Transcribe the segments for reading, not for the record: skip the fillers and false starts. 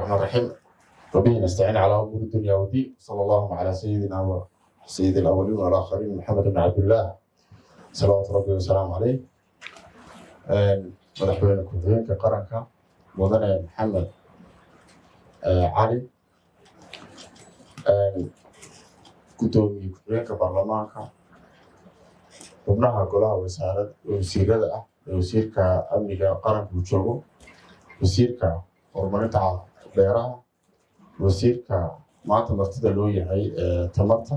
الرحمن الرحيم وبه نستعين على أمور الدنيا والدين صلى الله على سيدنا وسيد الأولين والآخرين محمد بن عبد الله صلوات ربي وسلامه عليه madaxweyne ku-xigeenka qaranka mudane maxamed cali gudoomiye ku-xigeenka baarlamaanka xubnaha golaha wasiirada ah ee wasiirka amniga qaranka uu joogo wasiirka horumarinta beeraha wasiirka maanta martida loo yahay tamarta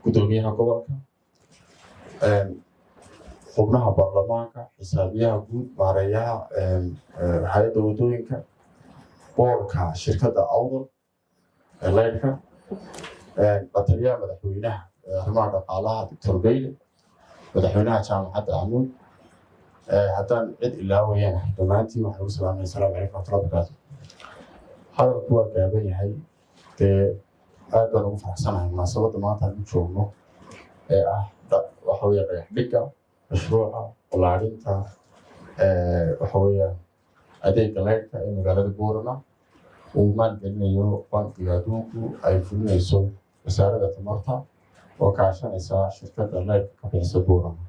gudoomiyaha gobolka xubnaha baarlamaanka xisaabiyaha guud maareeyaha hay'adda wadooyinka boorka shirkadda awdal leydhka bataliyaha madaxweynaha arrimaha dhaqaalaha doctor beyle madaxweynaha jaamacadda amuud haddaan cid ilaawayana dhammaantiin waxaan ugu salaamay asalaamu calaykum waraxmatullahi wabarakaatu hadalku waa gaaban yahay dee aad baan ugu faraxsanahay munaasabadda maanta aan u joogno ee ah waxa weeye dhagax dhigga mashruuca ballaarinta waxa weeyaan adeegga leydhka ee magaalada boorama uu maalgelinayo bankiga adduunku ay fulinayso wasaaradda tamarta oo kaashanaysa shirkadda leydhka ka bixisa boorama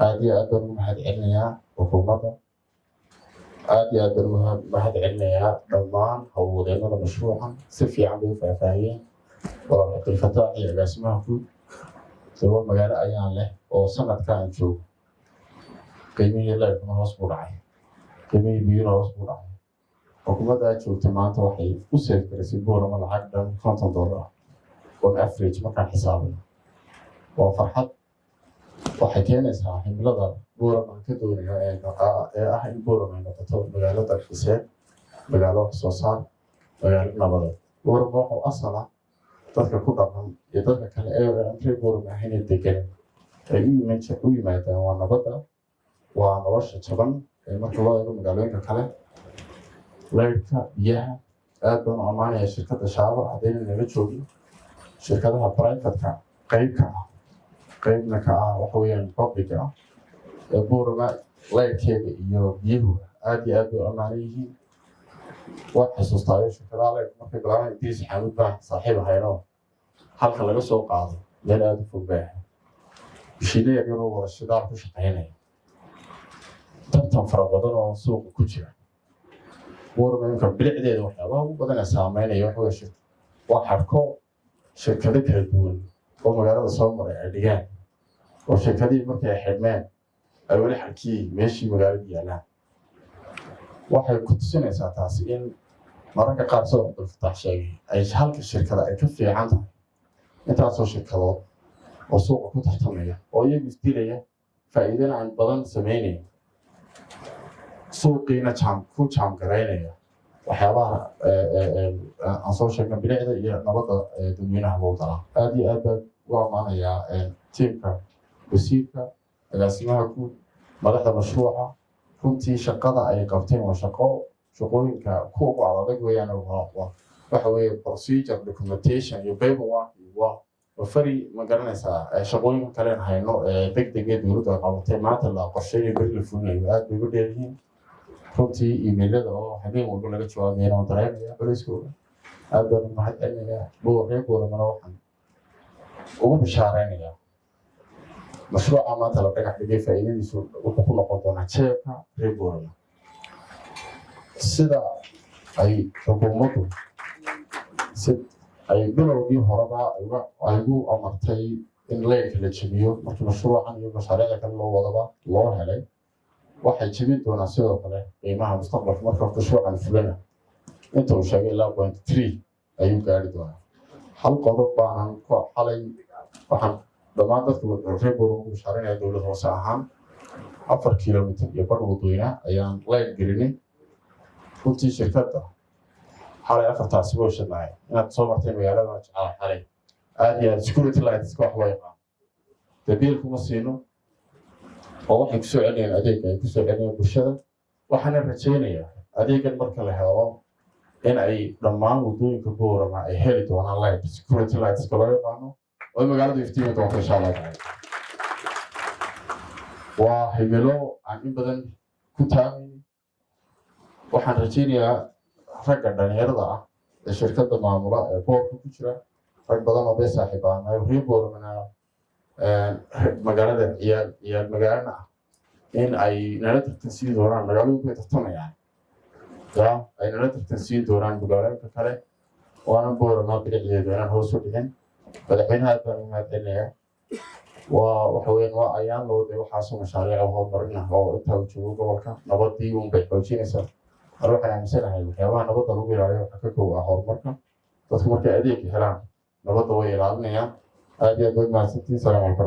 aad iyo aad baan ugu mahad celinayaa xukuumadda aad iyo aad baan ugu mahad celinayaa dhammaan howlwadeennada mashruucan si fiican bay u faahfaahiyeen walaal cabdilfataax iyo agaasimaha guud sabab magaalo ayaan leh oo sanadka aan joogo qiimihii leydhkuna hoos buu dhacay qiimihii biyuna hoos buu dhacay xukuumadda aad joogta maanta waxay u seefgarisay boorama lacag dhan $50 on average markaan xisaabino waa farxad waxay keenaysaa himilada boorama ka doonaya ee ah in boorama ay noqoto magaalo dalxiiseed magaalo wax soo saar magaalo nabadeed boorama waxuu asal ah dadka ku dhaqan iyo dadka kale ee aan reer boorama ahayn ee degan ay u yimaadaan waa nabadda waa nolosha jaban ee marka loo eego magaalooyinka kale leydhka biyaha aad baan u ammaanaya shirkadda shaaba haddayna naga joogin shirkadaha privatka qaybna ka ah waxa weeyaan publica ah ee boorama leydhkeeda iyo biyuhu aad iyo aad bay u ammaanan yihiin waan xasuustaayo shirkadaha leydhka markay bilaabaan idriis xamuud baan saaxiib ahaynoo halka laga soo qaado meel aada u fog baaha bishiile yaryaroo wada shidaal ku shaqaynaya tartan fara badan oo suuqa ku jira boorama imka bilicdeeda waxyaabaha ugu badan ee saameynaya waxa weye waa xadhko shirkado kala duwan oo magaalada soo maray ay dhigaan oo shirkadihii markay ay xidhmeen ay weli xadhkii meeshii magaalada yaallaan waxay ku tusinaysaa taasi in mararka qaar soo cabdilfataax sheegay ay halka shirkada ay ka fiican tahay intaasoo shirkadood oo suuqa ku tartamaya oo iyagu isdilaya faa'iidana aan badan sameynaya suuqiina ku jaamgaraynaya waxyaabaha aan soo sheegna bilicda iyo nabadda dadweynaha loo dalaa aad iyo aad baa ugu ammaanayaa tiimka wasiirka agaasimaha guud madaxda mashruuca runtii shaqada ay qabteen waa shaqooyinka kuwa ugu adag weeyaan waxa weeye procedure documentation iyo paperwork waa fari ma garanaysaa shaqooyinka kalen hayno degdegee dowladda qabatay maanta la qorsheynayo beri la fulinayo aad bay ugu dheeryihiin runtii iimaylada oo habeen walba laga jawaabayana waan dareemaya culayskooda aad baan ugu mahad celinayaa reer booramana waxaan ugu bishaareynayaa mashruuca maanta la dhagax dhigay faa'iidadiisu wuxuu ku noqon doonaa jeebka reer boorama sida ay xukuumaddu ay bilowgii horeba ay ugu amartay in leydhka la jebiyo markii mashruucan iyo mashaariicda kale loo wadaba loo helay waxay jebin doonaa sidoo kale qiimaha mustaqbalka marka mashruucan fulana inta uu sheegay ilaa 3 ayuu gaari doonaa hal qodob baanan xalay waxaan dhammaan dadka reer boorama ugu bishaareynaya dowlad hoose ahaan 4 kilomitir iyo badh wadooyina ayaan leydh gelinay runtii shirkadda xalay 4taasi boo shadnaay inaad soo martay magaalada jecala xalay aad iyo aad security lightska wax loo yaqaan dabiil kuma siino oo waxay kusoo celinayaan adeegga ay kusoo celinayaan bulshada waxaana rajaynayaa adeeggan marka la helo in ay dhammaan wadooyinka boorama ay heli doonaan light security lightska loo yaqaano oo magaalada iftiimi doonto insha allah waa himilo aan in badan ku taagay waxaan rajaynayaa ragga dhalinyarada ah ee shirkadda maamula ee boorka ku jira rag badan oo bay saaxiibaan ay reer boormana magaalada ciyaal magaalana ah in ay nala tartansiin doonaan magaalooyinku way tartamayaan ay nala tartansiin doonaan magaalooyinka kale waana boorama bilicdeedu inaan hoos u dhicin madaxweynaha aad baan u mahadcelinayaa waxa weeyaan waa ayaan loo day waxaasoo mashaariica horumarin ah oo intaa u joogo gobolka nabadii uun bay xoojinaysaa hore waxaan aaminsanahay waxyaabaha nabadda lagu ilaaliyo waxaa ka kow ah horumarka dadku markay adeeg helaan nabadda way ilaalinayaan aad iyo aad way mahadsantiin salaam calaykum